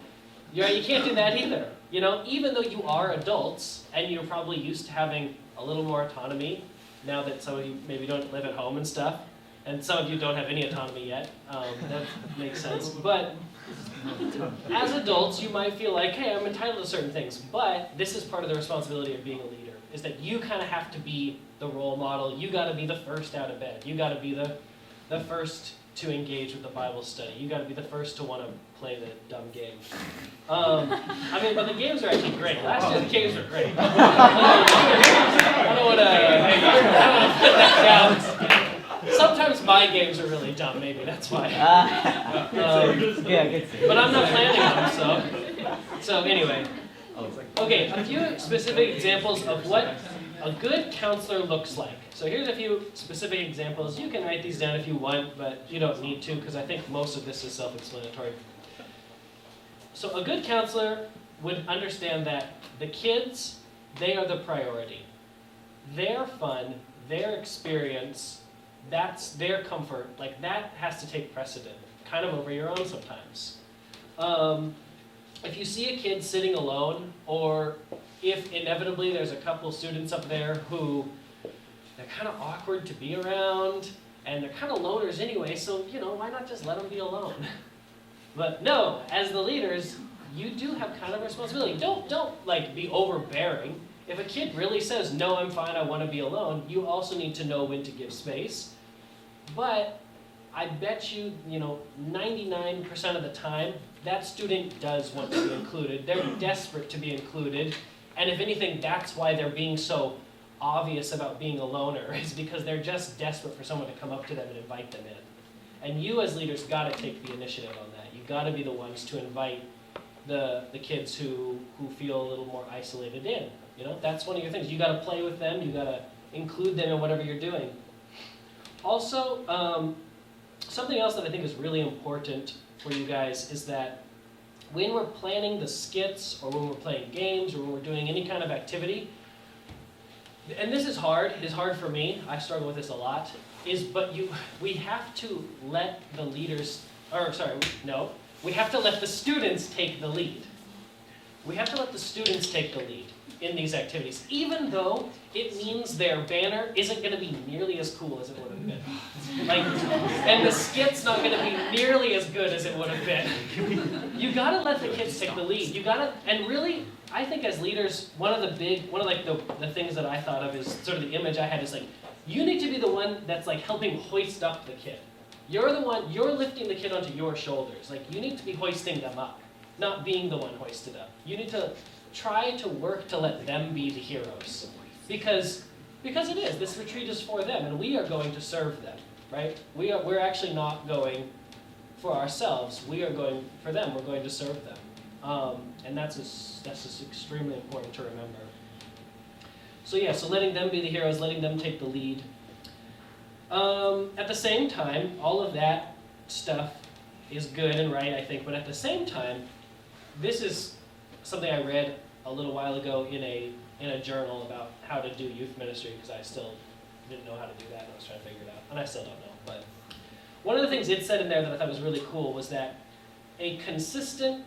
You can't do that either. Even though you are adults, and you're probably used to having a little more autonomy, now that some of you maybe don't live at home and stuff, and some of you don't have any autonomy yet, that makes sense. But as adults, you might feel like, hey, I'm entitled to certain things, but this is part of the responsibility of being a leader, is that you kind of have to be the role model. You got to be the first out of bed. You got to be the first to engage with the Bible study. You got to be the first to want to play the dumb game. But the games are actually great. Last year the games were great. I don't want to put that down. Sometimes my games are really dumb. Maybe that's why. But I'm not planning them. So anyway. Okay, a few specific examples of what a good counselor looks like. So here's a few specific examples. You can write these down if you want, but you don't need to, because I think most of this is self-explanatory. So a good counselor would understand that the kids, they are the priority. Their fun, their experience, that's their comfort, like that has to take precedent, kind of over your own sometimes. If you see a kid sitting alone, or if inevitably there's a couple students up there who they're kind of awkward to be around, and they're kind of loners anyway, so, why not just let them be alone? But no, as the leaders, you do have kind of responsibility. Don't like be overbearing. If a kid really says, no, I'm fine, I want to be alone, you also need to know when to give space. But I bet you, 99% of the time, that student does want to be included. They're desperate to be included. And if anything, that's why they're being so obvious about being a loner, is because they're just desperate for someone to come up to them and invite them in. And you as leaders gotta take the initiative on that. You gotta be the ones to invite the kids who feel a little more isolated in. That's one of your things. You gotta play with them, you gotta include them in whatever you're doing. Also, something else that I think is really important for you guys is that when we're planning the skits, or when we're playing games, or when we're doing any kind of activity, and this is hard, it's hard for me, I struggle with this a lot, we have to let the leaders, we have to let the students take the lead. We have to let the students take the lead in these activities, even though it means their banner isn't going to be nearly as cool as it would have been. And the skit's not going to be nearly as good as it would have been. You got to let the kids take the lead. You got to, and really, I think as leaders, one of the things that I thought of is sort of the image I had is you need to be the one that's helping hoist up the kid. You're the one, you're lifting the kid onto your shoulders. You need to be hoisting them up, not being the one hoisted up. You need to try to work to let them be the heroes. Because it is. This retreat is for them, and we are going to serve them, right? We're actually not going for ourselves. We are going for them. We're going to serve them. And that's just extremely important to remember. So letting them be the heroes, letting them take the lead. At the same time, all of that stuff is good and right, I think, but at the same time, this is something I read a little while ago in a journal about how to do youth ministry, because I still didn't know how to do that, and I was trying to figure it out, and I still don't know. But one of the things it said in there that I thought was really cool was that a consistent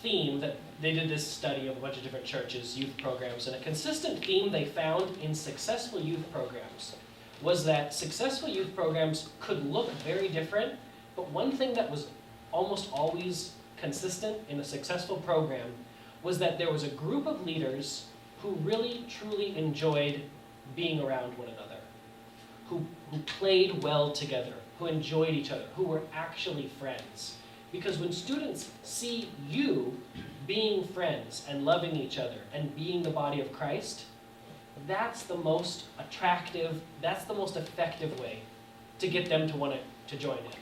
theme, that they did this study of a bunch of different churches, youth programs, and a consistent theme they found in successful youth programs was that successful youth programs could look very different, but one thing that was almost always consistent in a successful program was that there was a group of leaders who really, truly enjoyed being around one another, who played well together, who enjoyed each other, who were actually friends. Because when students see you being friends and loving each other and being the body of Christ, that's the most attractive, that's the most effective way to get them to want to join in.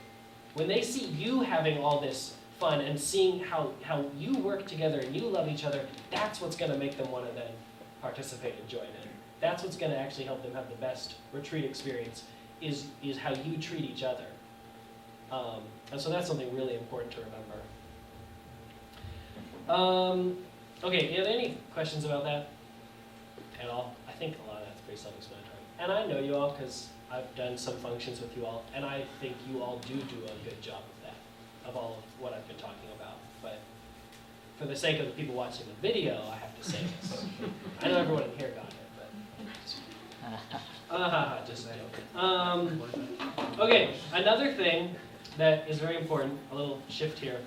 When they see you having all this fun and seeing how you work together and you love each other, that's what's going to make them want to then participate and join in. That's what's going to actually help them have the best retreat experience, is how you treat each other. And so that's something really important to remember. Okay, are there any questions about that at all? I think a lot of that's pretty self-explanatory. And I know you all because I've done some functions with you all, and I think you all do a good job of that, of all of what I've been talking about. But for the sake of the people watching the video, I have to say this. I know everyone in here got it, but just joking. Okay, another thing that is very important, a little shift here,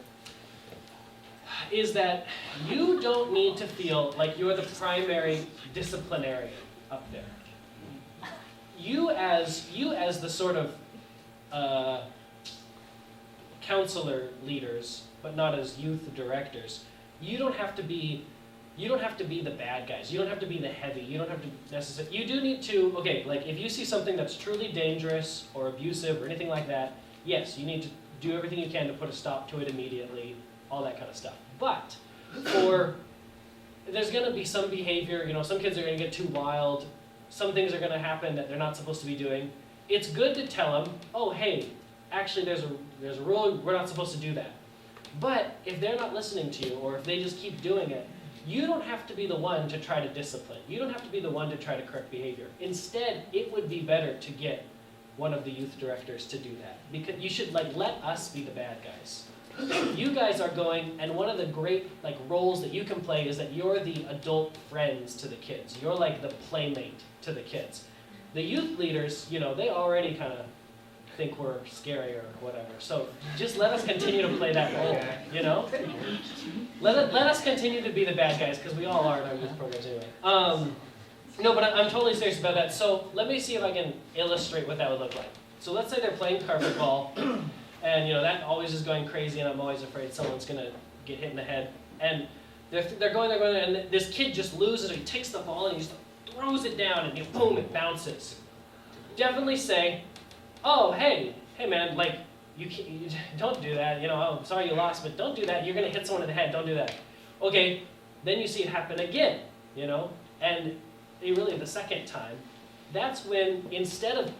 is that you don't need to feel like you're the primary disciplinarian up there. You as the sort of counselor leaders, but not as youth directors, you don't have to be the bad guys. You don't have to be the heavy. You don't have to necessarily. You do need to. Okay, like if you see something that's truly dangerous or abusive or anything like that, yes, you need to do everything you can to put a stop to it immediately. All that kind of stuff. But there's going to be some behavior. Some kids are going to get too wild. Some things are going to happen that they're not supposed to be doing. It's good to tell them, oh, hey, actually there's a rule, we're not supposed to do that. But if they're not listening to you, or if they just keep doing it, you don't have to be the one to try to discipline. You don't have to be the one to try to correct behavior. Instead, it would be better to get one of the youth directors to do that. Because you should let us be the bad guys. You guys are going, and one of the great roles that you can play is that you're the adult friends to the kids. You're like the playmate to the kids. The youth leaders, they already kind of think we're scary or whatever. So just let us continue to play that role, Let us continue to be the bad guys, because we all are in our youth programs anyway. No, but I'm totally serious about that. So let me see if I can illustrate what that would look like. So let's say they're playing carpet ball, and that always is going crazy, and I'm always afraid someone's gonna get hit in the head. And they're going, and this kid just loses it. He takes the ball and he just throws it down, and boom, it bounces. Definitely say, oh, hey man, like, you don't do that. Oh, I'm sorry you lost, but don't do that. You're gonna hit someone in the head. Don't do that. Okay, then you see it happen again, and really the second time, that's when instead of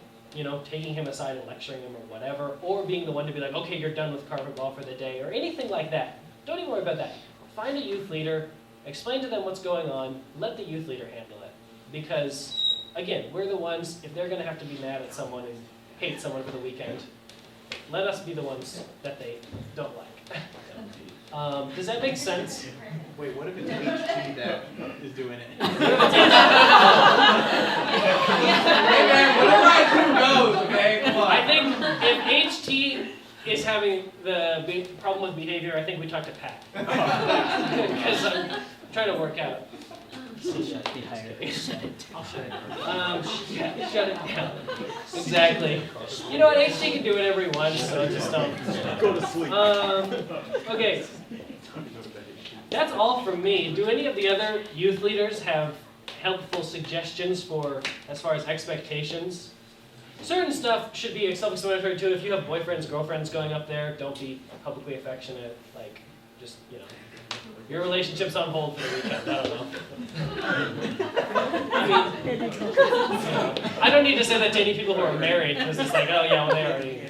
taking him aside and lecturing him or whatever, or being the one to be like, okay, you're done with carpet ball for the day, or anything like that. Don't even worry about that. Find a youth leader, explain to them what's going on, let the youth leader handle it. Because, again, we're the ones, if they're going to have to be mad at someone and hate someone for the weekend, let us be the ones that they don't like. Does that make sense? Wait, what if it's HT that is doing it? Hey man, whatever I do goes, okay? Come on. I think if HT is having the problem with behavior, I think we talk to Pat. Because I'm trying to work out. Should be hired. I'll shut it down. Yeah, shut it down. Exactly. You know what? HT can do whatever he wants, so just don't. Go to sleep. Okay. That's all from me. Do any of the other youth leaders have helpful suggestions for as far as expectations? Certain stuff should be self-explanatory too. If you have boyfriends, girlfriends going up there, don't be publicly affectionate. Like, just, your relationship's on hold for the weekend. I don't know. I don't need to say that to any people who are married, because it's like, oh yeah, well, they already.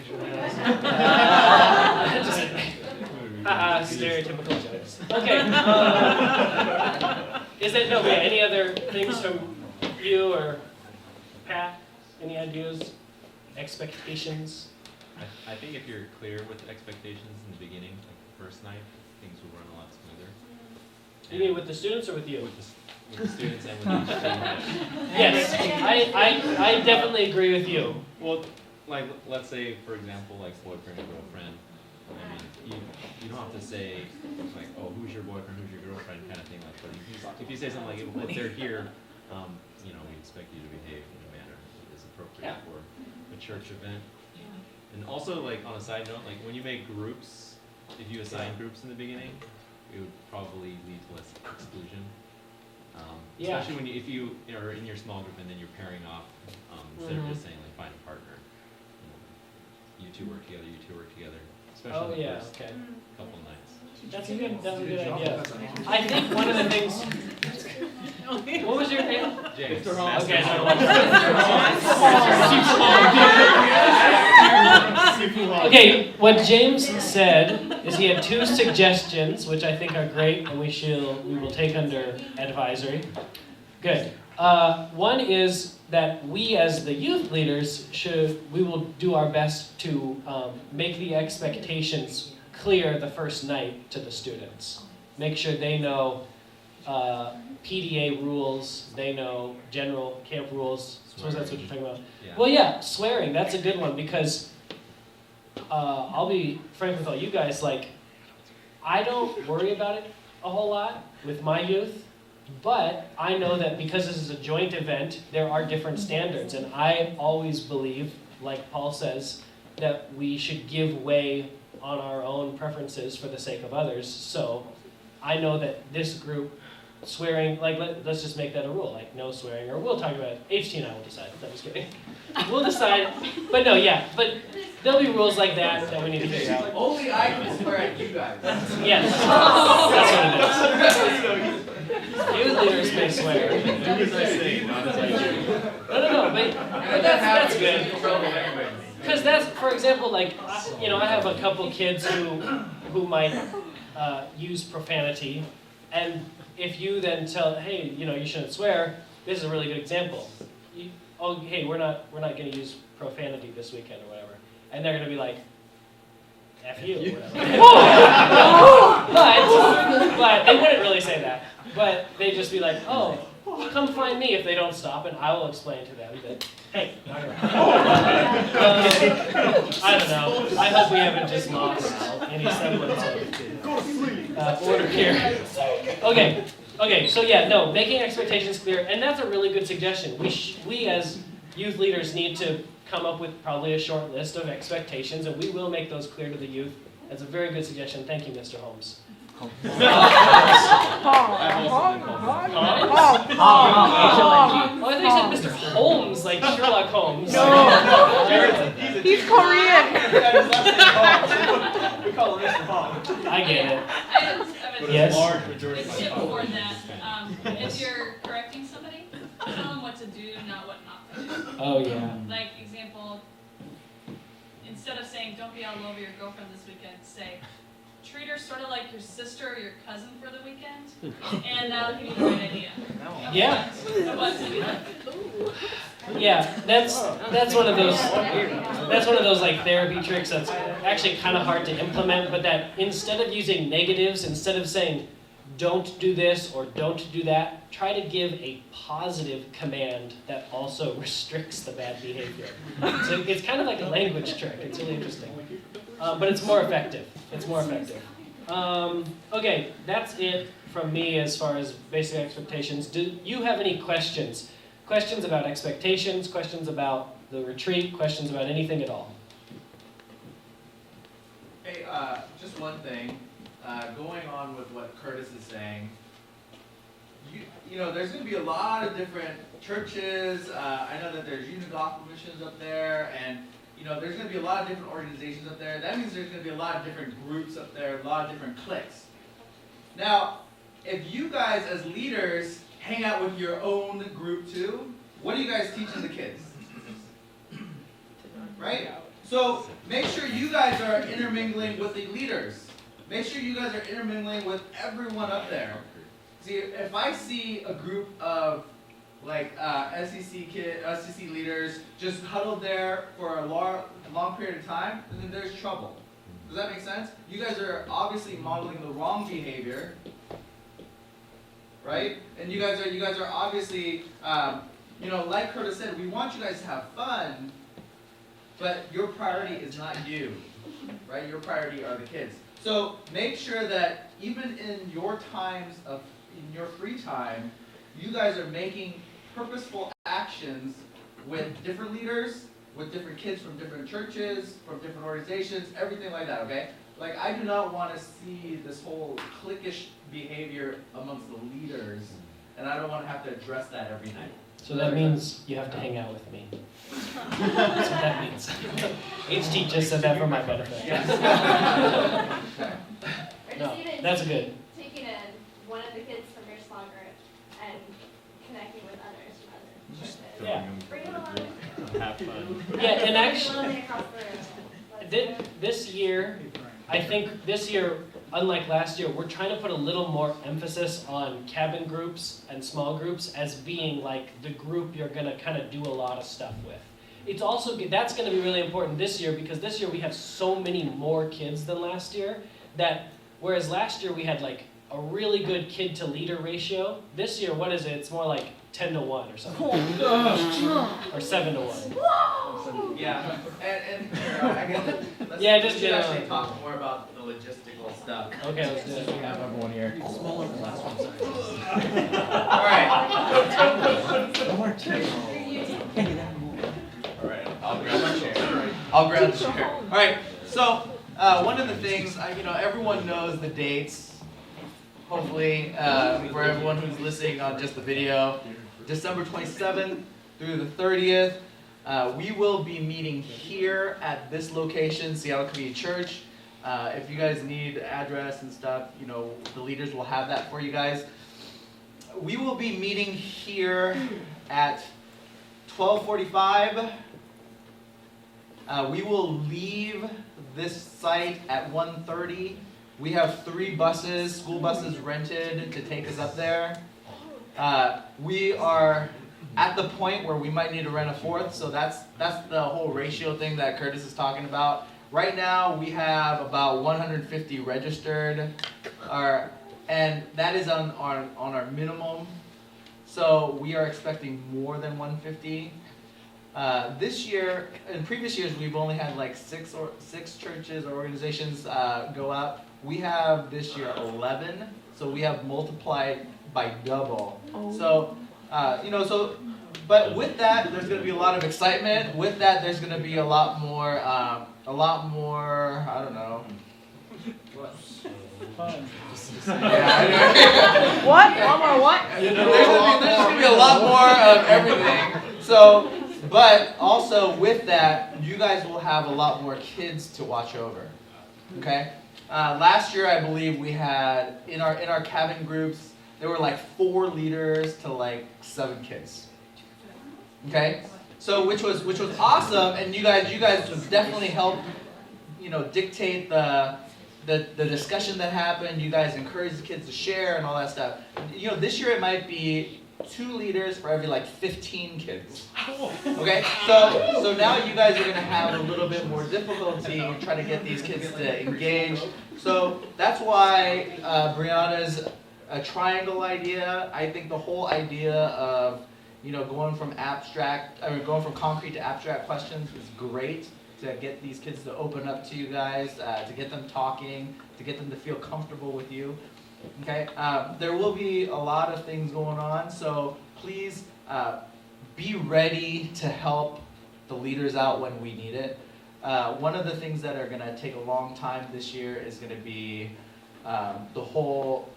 Stereotypical jokes. Okay. Any other things from you or Pat? Any ideas? Expectations? I think if you're clear with expectations in the beginning, like the first night, things will run a lot smoother. You mean with the students or with you? With the students and with each student. Yes, I definitely agree with you. Well, like, let's say, for example, like boyfriend and girlfriend. I mean, you don't have to say, like, oh, who's your boyfriend, who's your girlfriend, kind of thing. Like, but if you say something like, if they're here, we expect you to behave in a manner that is appropriate for a church event. And also, like, on a side note, like, when you make groups, if you assign groups in the beginning, it would probably lead to less exclusion. Especially when if you are in your small group and then you're pairing off, instead of just saying, like, find a partner. You two work together, you two work together. Especially the first couple nights. That's a good idea. I think one of the things. What was your name? James. Okay. Okay, what James said is he had 2 suggestions, which I think are great, and we will take under advisory. Good. One is that we as the youth leaders we will do our best to make the expectations clear the first night to the students. Make sure they know PDA rules, they know general camp rules. Suppose that's what you're talking about. Yeah. Well, yeah, swearing, that's a good one because I'll be frank with all you guys, like, I don't worry about it a whole lot with my youth, but I know that because this is a joint event, there are different standards, and I always believe, like Paul says, that we should give way on our own preferences for the sake of others. So I know that this group, swearing, like, let's just make that a rule, like no swearing, or we'll talk about it. HT and I will decide. I'm just kidding. We'll decide. But no, yeah, but there'll be rules like that we need to figure out. Only I can swear at you guys. Yes, that's what it is. Youth leaders may swear. Do as I say, not as I do. No, but that's good. Because that's, for example, like, I have a couple kids who might use profanity, and if you then tell, hey, you shouldn't swear, this is a really good example. Hey, we're not going to use profanity this weekend or whatever, and they're going to be like, F you or whatever. But they wouldn't really say that. But they'd just be like, oh, come find me if they don't stop, and I will explain to them that, hey, I don't know. I hope we haven't just lost any semblance of order here. Okay, so yeah, no, making expectations clear, and that's a really good suggestion. We as youth leaders need to come up with probably a short list of expectations, and we will make those clear to the youth. That's a very good suggestion. Thank you, Mr. Holmes. Oh, I thought you said Mr. Holmes, like Sherlock Holmes. He's Korean. We call him Mr. Hall. I get it. I have a Yes. Large majority a of tip the for population that. is Hispanic. If you're correcting somebody, tell them what to do, not what not to do. Oh, yeah. Like, example, instead of saying, don't be all over your girlfriend this weekend, say, treat her sort of like your sister or your cousin for the weekend, and that'll give you the right idea. Yeah. Of what to do. Yeah, that's one of those like therapy tricks that's actually kind of hard to implement, but that instead of using negatives, instead of saying don't do this or don't do that, try to give a positive command that also restricts the bad behavior. So it's kind of like a language trick. It's really interesting, but it's more effective. It's more effective. Okay, that's it from me as far as basic expectations. Do you have any questions? Questions about expectations, questions about the retreat, questions about anything at all? Hey, just one thing, going on with what Curtis is saying, you know, there's going to be a lot of different churches. I know that there's Unit Gospel Missions up there, and you know, there's going to be a lot of different organizations up there. That means there's going to be a lot of different groups up there, a lot of different cliques. Now, if you guys as leaders hang out with your own group too, what are you guys teaching the kids? Right? So make sure you guys are intermingling with the leaders. Make sure you guys are intermingling with everyone up there. See, if I see a group of like SEC leaders just huddled there for a long period of time, then there's trouble. Does that make sense? You guys are obviously modeling the wrong behavior, right? And you guys are obviously, you know, like Curtis said, we want you guys to have fun, but your priority is not you, right? Your priority are the kids. So make sure that even in your times in your free time, you guys are making purposeful actions with different leaders, with different kids from different churches, from different organizations, everything like that, okay? Like, I do not want to see this whole cliquish behavior amongst the leaders, and I don't want to have to address that every night. So that means you have to hang out with me. That's what that means. HT just said that for my benefit. No, that's good. Taking in one of the kids from your small group and connecting with others from other churches. Yeah. Bring them along. Have fun. Yeah, and actually, Literally across the room. this year, I think this year, unlike last year, we're trying to put a little more emphasis on cabin groups and small groups as being like the group you're going to kind of do a lot of stuff with. It's also, that's going to be really important this year because this year we have so many more kids than last year that whereas last year we had like a really good kid to leader ratio, this year, what is it? It's more like 10 to 1 or something. Or 7 to 1. Yeah, and I guess let's Yeah, just we should actually generally. talk more about the logistical stuff. Okay, let's do it. We have Everyone here. Smaller than last one. All right. All right, I'll grab my chair. I'll grab the chair. All right. So one of the things, you know, everyone knows the dates. Hopefully, for everyone who's listening on just the video, December 27th through the 30th, we will be meeting here at this location, Seattle Community Church. If you guys need address and stuff, you know, the leaders will have that for you guys. We will be meeting here at 12:45. We will leave this site at 1:30. We have 3 buses, school buses rented to take us up there. We are at the point where we might need to rent a 4th, so that's the whole ratio thing that Curtis is talking about. Right now we have about 150 registered, and that is on our minimum. So we are expecting more than 150. This year, in previous years, we've only had like 6 churches or organizations go out. We have this year 11, so we have multiplied by double. So, you know, so But with that, there's going to be a lot of excitement. With that, there's going to be a lot more, I don't know. Yeah, What? One more what? there's gonna be a lot more of everything. So, but also with that, you guys will have a lot more kids to watch over. Okay. Last year, I believe we had in our cabin groups, there were like 4 leaders to like 7 kids. Okay. So which was awesome, and you guys definitely helped, dictate the discussion that happened. You guys encouraged the kids to share and all that stuff. This year it might be 2 leaders for every like 15 kids. Okay, so now you guys are gonna have a little bit more difficulty trying to get these kids to engage. So that's why Brianna's a triangle idea. I think the whole idea of going from concrete to abstract questions is great. To get these kids to open up to you guys, to get them talking, to get them to feel comfortable with you. Okay, there will be a lot of things going on, so please be ready to help the leaders out when we need it. One of the things that are going to take a long time this year is going to be the whole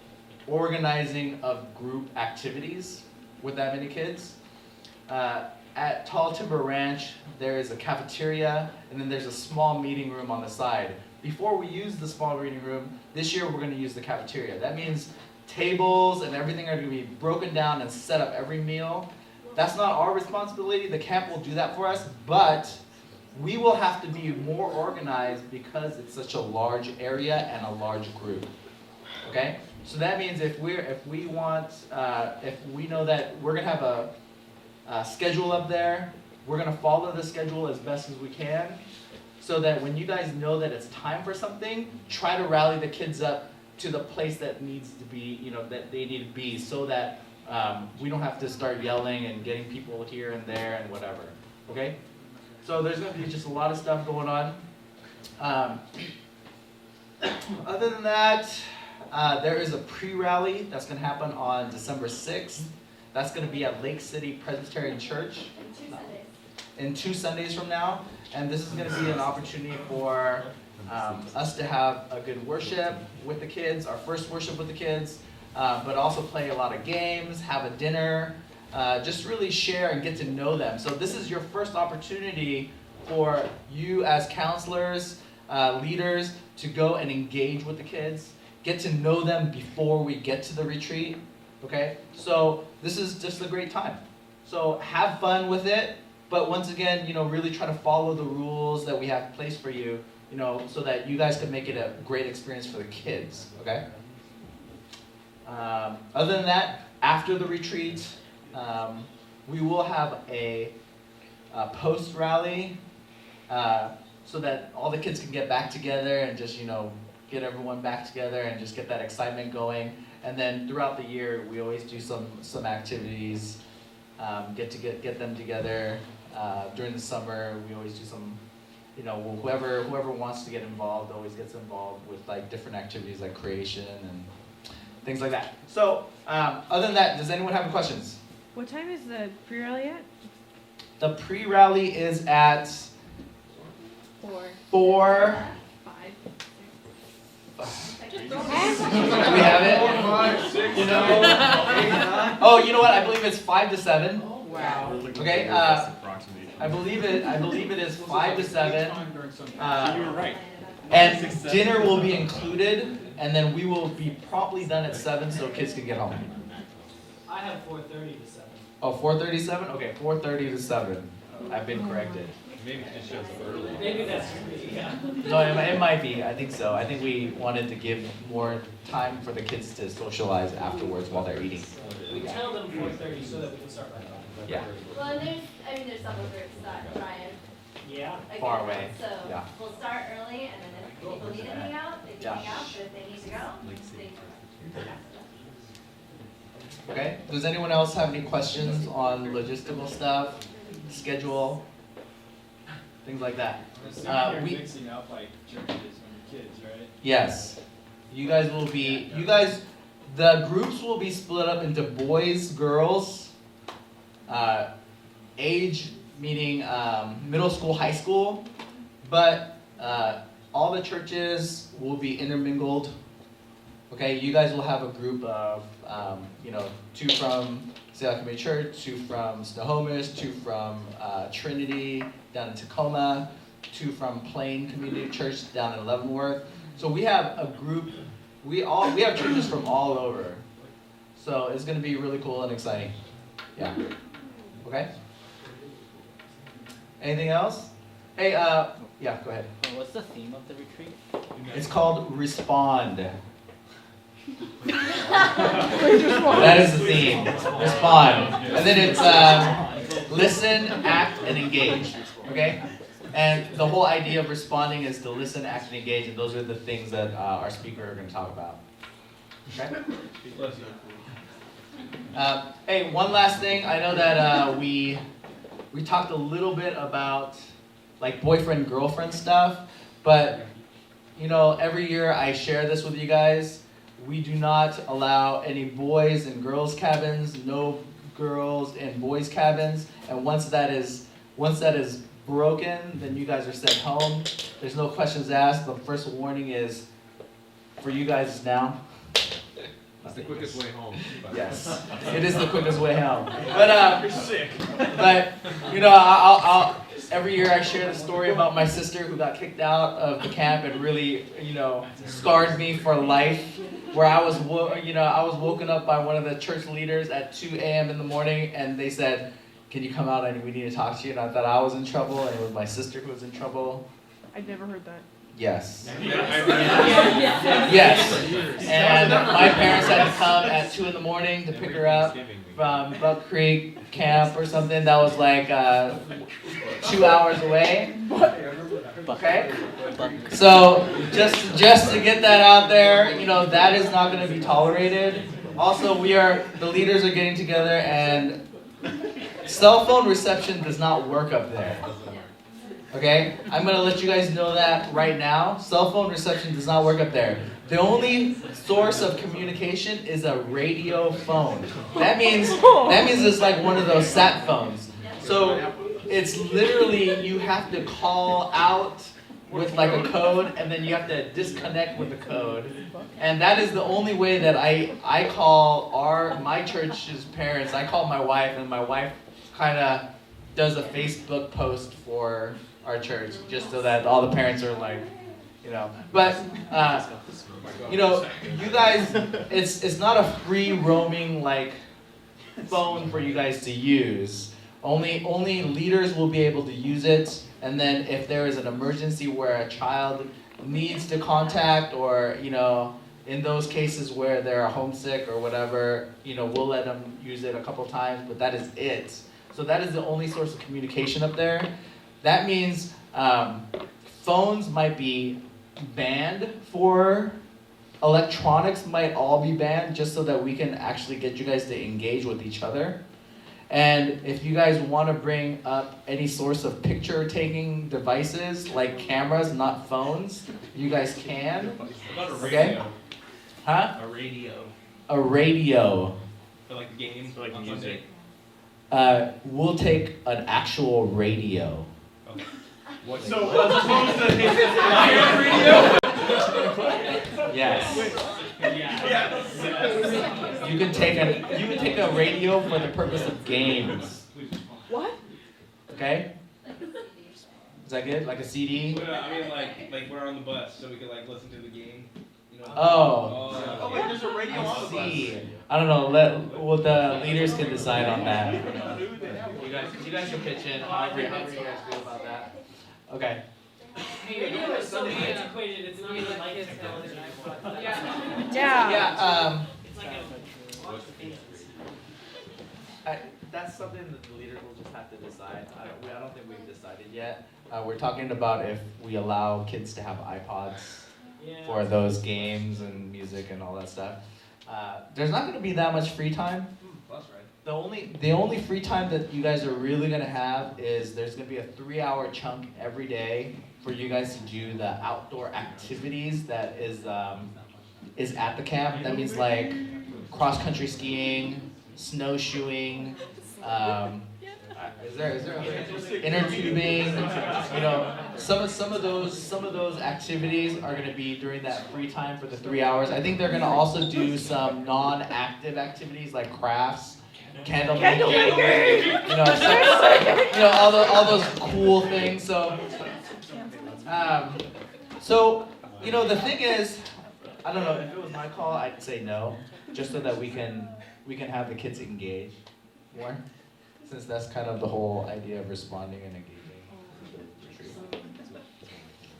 organizing of group activities with that many kids. At Tall Timber Ranch, there is a cafeteria, and then there's a small meeting room on the side. Before we use the small meeting room, this year we're going to use the cafeteria. That means tables and everything are going to be broken down and set up every meal. That's not our responsibility. The camp will do that for us, but we will have to be more organized because it's such a large area and a large group. Okay? So that means if we know that we're going to have a schedule up there, we're going to follow the schedule as best as we can, so that when you guys know that it's time for something, try to rally the kids up to the place that needs to be, that they need to be, so that we don't have to start yelling and getting people here and there and whatever. Okay? So there's going to be just a lot of stuff going on. Other than that, there is a pre-rally that's going to happen on December 6th. That's going to be at Lake City Presbyterian Church in 2 Sundays from now. And this is going to be an opportunity for us to have a good worship with the kids, our first worship with the kids, but also play a lot of games, have a dinner, just really share and get to know them. So this is your first opportunity for you as counselors, leaders, to go and engage with the kids, get to know them before we get to the retreat. Okay, so this is just a great time. So have fun with it, but once again, really try to follow the rules that we have placed for you, so that you guys can make it a great experience for the kids. Okay. Other than that, after the retreat, we will have a post rally, so that all the kids can get back together and just get everyone back together and just get that excitement going. And then throughout the year, we always do some activities, get them together. During the summer, we always do some, whoever wants to get involved always gets involved with like different activities like creation and things like that. So other than that, does anyone have any questions? What time is the pre-rally at? The pre-rally is at 4. 5. Do we have it? 5, 6, Oh, you know what? I believe it's 5 to 7. Wow. Okay. I believe it is 5 to 7. You were right. And dinner will be included, and then we will be promptly done at 7 so kids can get home. I have 4:30 to 7. Oh, 4:37? Okay, 4:30 to 7. I've been corrected. Maybe it just shows up early. Maybe that's me, yeah. No, it might be. I think so. I think we wanted to give more time for the kids to socialize afterwards while they're eating. We tell them 4:30 so that we can start by 5. Yeah. Well, and there's some groups that try and Yeah. Far away. So Yeah. we'll start early, and then if people need to hang out, they can hang out. But if they need to go, they can. Okay. Does anyone else have any questions on logistical stuff, schedule, things like that? You're we- mixing up like churches and kids, right? Yes. You guys, the groups will be split up into boys, girls. age meaning middle school, high school, but all the churches will be intermingled. Okay, you guys will have a group of, 2 from Seattle Community Church, 2 from Snohomish, 2 from Trinity down in Tacoma, 2 from Plain Community Church down in Leavenworth. So we have a group. We have churches from all over. So it's going to be really cool and exciting. Yeah. Okay. Anything else? Hey, yeah, go ahead. What's the theme of the retreat? It's called Respond. That is the theme. Respond. And then it's listen, act, and engage. Okay? And the whole idea of responding is to listen, act, and engage, and those are the things that our speaker are going to talk about. Okay? Hey, one last thing. I know that we talked a little bit about like boyfriend girlfriend stuff, but every year I share this with you guys. We do not allow any boys in girls cabins, no girls in boys cabins, and once that is broken, then you guys are sent home. There's no questions asked. The first warning is for you guys now. It's the quickest way home. Yes, it is the quickest way home. But I'll every year I share the story about my sister who got kicked out of the camp and really, scarred me for life. Where I was woken up by one of the church leaders at 2 a.m. in the morning, and they said, "Can you come out? And we need to talk to you." And I thought I was in trouble, and it was my sister who was in trouble. I've never heard that. Yes. Yes. And my parents had to come at 2 in the morning to pick her up from Buck Creek Camp or something that was like 2 hours away. Okay? So just to get that out there, that is not going to be tolerated. Also, the leaders are getting together, and cell phone reception does not work up there. Okay? I'm going to let you guys know that right now. Cell phone reception does not work up there. The only source of communication is a radio phone. That means it's like one of those sat phones. So it's literally you have to call out with like a code, and then you have to disconnect with the code. And that is the only way that I call my church's parents. I call my wife, and my wife kind of does a Facebook post for our church, just so that all the parents are like, But you guys, it's not a free roaming like phone for you guys to use. Only leaders will be able to use it. And then if there is an emergency where a child needs to contact, or in those cases where they're homesick or whatever, we'll let them use it a couple times, but that is it. So that is the only source of communication up there. That means phones might be banned for electronics, might all be banned, just so that we can actually get you guys to engage with each other. And if you guys want to bring up any source of picture-taking devices, like cameras, not phones, you guys can. What about a Okay? radio? Huh? A radio. A radio. For like the games, for like the music. We'll take an actual radio. So as opposed to live radio? Yes. You can take a radio for the purpose of games. What? Okay? Is that good? Like a CD? I mean, like we're on the bus, so we can like listen to the game. Oh. Oh, wait, there's a radio on the bus. See. I don't know. The leaders can decide on that. You guys can pitch in however you guys feel about that. Okay. Radio is so antiquated, it's not even like television. Yeah. Yeah. It's like That's something that the leaders will just have to decide. I don't think we've decided yet. We're talking about if we allow kids to have iPods for those games and music and all that stuff. There's not going to be that much free time. That's right. The only free time that you guys are really going to have is there's going to be a 3-hour chunk every day for you guys to do the outdoor activities that is at the camp. That means like cross-country skiing, snowshoeing, Is there inner tubing? You know, some of those activities are going to be during that free time for the 3 hours. I think they're going to also do some non-active activities like crafts, candle making, all those cool things. So, the thing is, I don't know, if it was my call, I'd say no, just so that we can have the kids engage more, since that's kind of the whole idea of responding and engaging.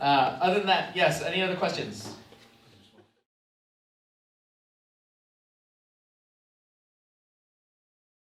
Other than that, yes, any other questions?